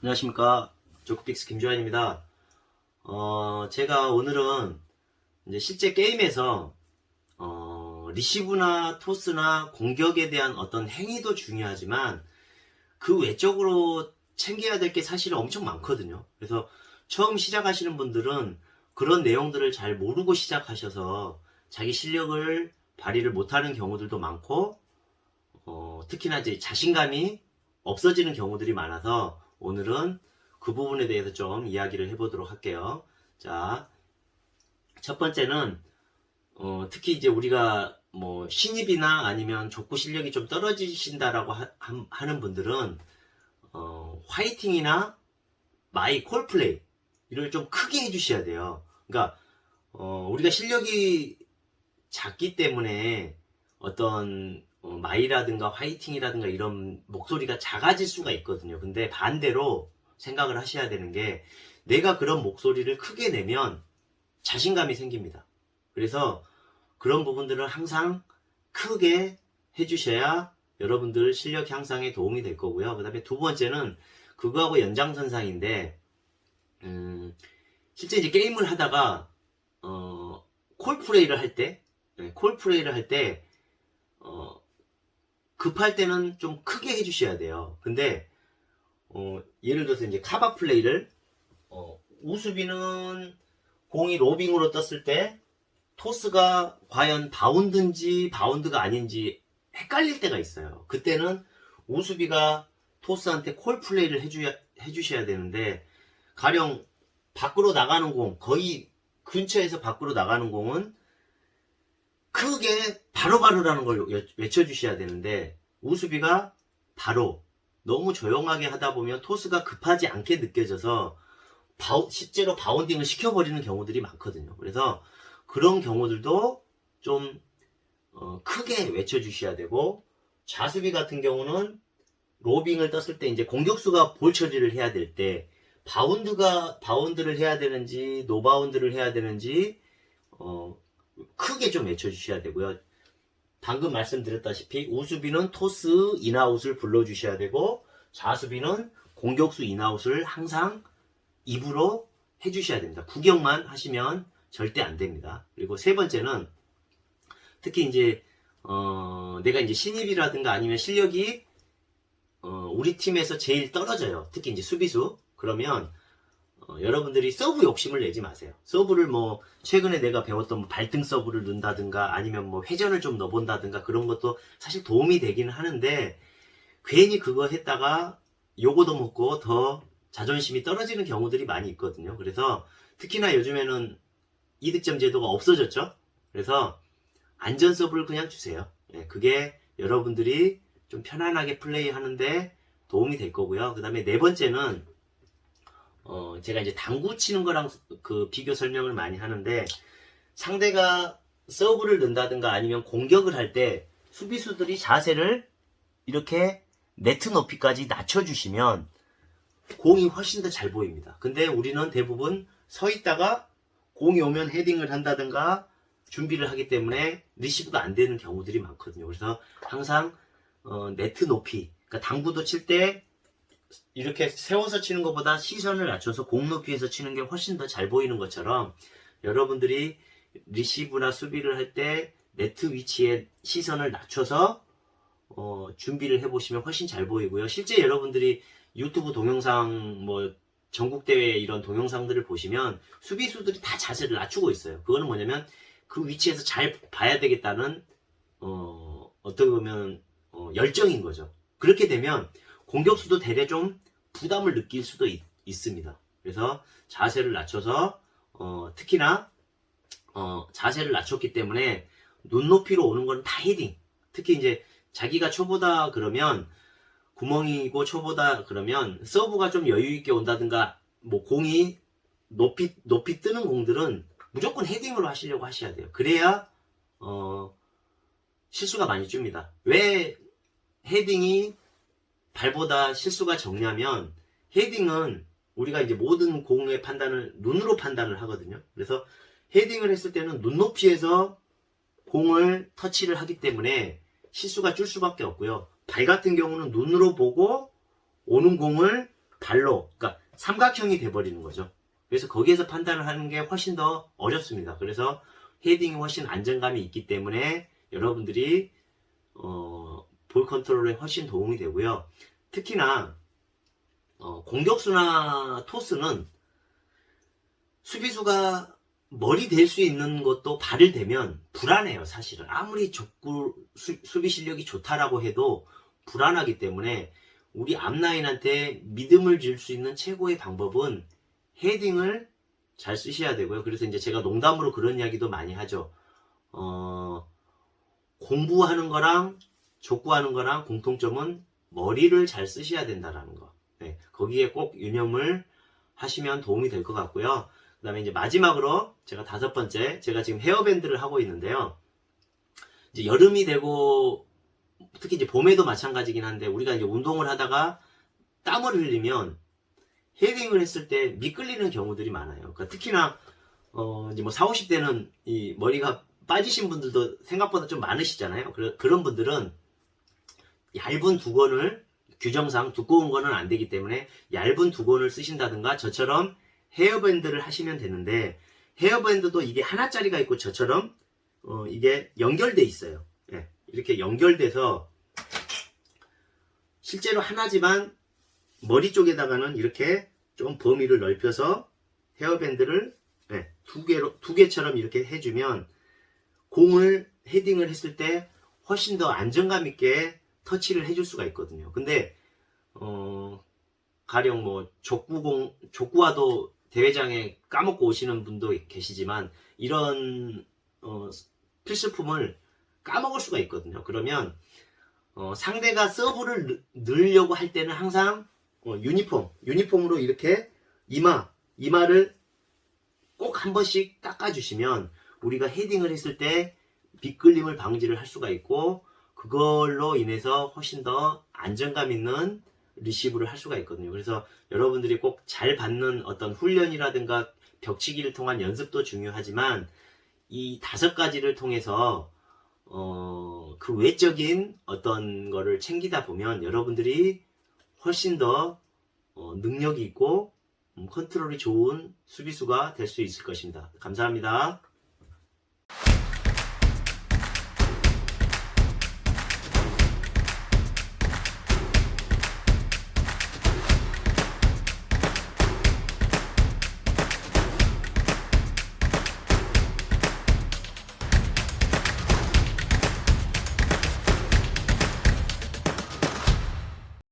안녕하십니까. 조크픽스 김주환입니다. 제가 오늘은 이제 실제 게임에서 리시브나 토스나 공격에 대한 어떤 행위도 중요하지만 그 외적으로 챙겨야 될 게 사실은 엄청 많거든요. 그래서 처음 시작하시는 분들은 그런 내용들을 잘 모르고 시작하셔서 자기 실력을 발휘를 못하는 경우들도 많고 특히나 이제 자신감이 없어지는 경우들이 많아서 오늘은 그 부분에 대해서 좀 이야기를 해보도록 할게요. 자, 첫 번째는 특히 이제 우리가 뭐 신입이나 아니면 족구 실력이 좀 떨어지신다라고 하는 분들은 화이팅이나 마이 콜플레이 이를 좀 크게 해주셔야 돼요. 그러니까 우리가 실력이 작기 때문에 어떤 마이라든가 화이팅이라든가 이런 목소리가 작아질 수가 있거든요. 근데 반대로 생각을 하셔야 되는 게 내가 그런 목소리를 크게 내면 자신감이 생깁니다. 그래서 그런 부분들을 항상 크게 해주셔야 여러분들 실력 향상에 도움이 될 거고요. 그 다음에 두 번째는 그거하고 연장선상인데 실제 이제 게임을 하다가 콜플레이를 할 때 급할 때는 좀 크게 해주셔야 돼요. 근데 예를 들어서 이제 카바 플레이를 우수비는 공이 로빙으로 떴을 때 토스가 과연 바운드인지 바운드가 아닌지 헷갈릴 때가 있어요. 그때는 우수비가 토스한테 콜 플레이를 해주셔야 되는데 가령 밖으로 나가는 공, 거의 근처에서 밖으로 나가는 공은 크게 바로바로라는 걸 외쳐주셔야 되는데 우수비가 바로 너무 조용하게 하다 보면 토스가 급하지 않게 느껴져서 실제로 바운딩을 시켜버리는 경우들이 많거든요. 그래서 그런 경우들도 좀 크게 외쳐주셔야 되고 좌수비 같은 경우는 로빙을 떴을 때 이제 공격수가 볼 처리를 해야 될 때 바운드를 해야 되는지 노바운드를 해야 되는지 크게 좀 외쳐주셔야 되고요. 방금 말씀드렸다시피 우수비는 토스 인아웃을 불러주셔야 되고 좌수비는 공격수 인아웃을 항상 입으로 해주셔야 됩니다. 구경만 하시면 절대 안 됩니다. 그리고 세 번째는 특히 이제 내가 이제 신입이라든가 아니면 실력이 우리 팀에서 제일 떨어져요. 특히 이제 수비수. 그러면 여러분들이 서브 욕심을 내지 마세요. 서브를 뭐 최근에 내가 배웠던 뭐 발등 서브를 넣는다든가 아니면 뭐 회전을 좀 넣어본다든가 그런 것도 사실 도움이 되기는 하는데 괜히 그거 했다가 요거도 먹고 더 자존심이 떨어지는 경우들이 많이 있거든요. 그래서 특히나 요즘에는 이득점 제도가 없어졌죠. 그래서 안전 서브를 그냥 주세요. 그게 여러분들이 좀 편안하게 플레이하는데 도움이 될 거고요. 그 다음에 네 번째는 제가 이제 당구 치는 거랑 그 비교 설명을 많이 하는데 상대가 서브를 넣는다든가 아니면 공격을 할 때 수비수들이 자세를 이렇게 네트 높이까지 낮춰주시면 공이 훨씬 더 잘 보입니다. 근데 우리는 대부분 서 있다가 공이 오면 헤딩을 한다든가 준비를 하기 때문에 리시브가 안 되는 경우들이 많거든요. 그래서 항상 네트 높이, 그러니까 당구도 칠 때 이렇게 세워서 치는 것보다 시선을 낮춰서 공 높이에서 치는 게 훨씬 더 잘 보이는 것처럼 여러분들이 리시브나 수비를 할 때 네트 위치에 시선을 낮춰서 준비를 해보시면 훨씬 잘 보이고요. 실제 여러분들이 유튜브 동영상 뭐 전국대회 이런 동영상들을 보시면 수비수들이 다 자세를 낮추고 있어요. 그거는 뭐냐면 그 위치에서 잘 봐야 되겠다는 어떻게 보면 열정인 거죠. 그렇게 되면 공격수도 대개 좀 부담을 느낄 수도 있습니다. 그래서 자세를 낮춰서 특히나 자세를 낮췄기 때문에 눈높이로 오는 건 다 헤딩. 특히 이제 자기가 초보다 그러면 구멍이고 초보다 그러면 서브가 좀 여유 있게 온다든가 뭐 공이 높이 뜨는 공들은 무조건 헤딩으로 하시려고 하셔야 돼요. 그래야 실수가 많이 줍니다. 왜 헤딩이 발보다 실수가 적냐면 헤딩은 우리가 이제 모든 공의 판단을 눈으로 판단을 하거든요. 그래서 헤딩을 했을 때는 눈높이에서 공을 터치를 하기 때문에 실수가 줄 수밖에 없고요. 발 같은 경우는 눈으로 보고 오는 공을 발로, 그러니까 삼각형이 돼버리는 거죠. 그래서 거기에서 판단을 하는 게 훨씬 더 어렵습니다. 그래서 헤딩이 훨씬 안정감이 있기 때문에 여러분들이 볼 컨트롤에 훨씬 도움이 되고요. 특히나 공격수나 토스는 수비수가 머리 댈 수 있는 것도 발을 대면 불안해요. 사실은 아무리 수비 실력이 좋다라고 해도 불안하기 때문에 우리 앞라인한테 믿음을 줄 수 있는 최고의 방법은 헤딩을 잘 쓰셔야 되고요. 그래서 이제 제가 농담으로 그런 이야기도 많이 하죠. 공부하는 거랑 족구하는 거랑 공통점은 머리를 잘 쓰셔야 된다라는 거. 네, 거기에 꼭 유념을 하시면 도움이 될 것 같고요. 그 다음에 이제 마지막으로 제가 5번째, 제가 지금 헤어밴드를 하고 있는데요. 이제 여름이 되고 특히 이제 봄에도 마찬가지긴 한데 우리가 이제 운동을 하다가 땀을 흘리면 헤딩을 했을 때 미끌리는 경우들이 많아요. 그러니까 특히나 이제 뭐 40, 50대는 이 머리가 빠지신 분들도 생각보다 좀 많으시잖아요. 그런 분들은 얇은 두건을 규정상 두꺼운 거는 안 되기 때문에 얇은 두건을 쓰신다든가 저처럼 헤어밴드를 하시면 되는데 헤어밴드도 이게 하나짜리가 있고 저처럼 이게 연결돼 있어요. 예, 이렇게 연결돼서 실제로 하나지만 머리 쪽에다가는 이렇게 좀 범위를 넓혀서 헤어밴드를 두 개처럼 이렇게 해주면 공을 헤딩을 했을 때 훨씬 더 안정감 있게 터치를 해줄 수가 있거든요. 근데 가령 뭐 족구와도 대회장에 까먹고 오시는 분도 계시지만 이런 필수품을 까먹을 수가 있거든요. 그러면 상대가 서브를 넣으려고 할 때는 항상 유니폼으로 이렇게 이마를 꼭 한 번씩 닦아주시면 우리가 헤딩을 했을 때 미끌림을 방지를 할 수가 있고 그걸로 인해서 훨씬 더 안정감 있는 리시브를 할 수가 있거든요. 그래서 여러분들이 꼭 잘 받는 어떤 훈련이라든가 벽치기를 통한 연습도 중요하지만 이 5가지를 통해서 그 외적인 어떤 거를 챙기다 보면 여러분들이 훨씬 더 능력이 있고 컨트롤이 좋은 수비수가 될 수 있을 것입니다. 감사합니다.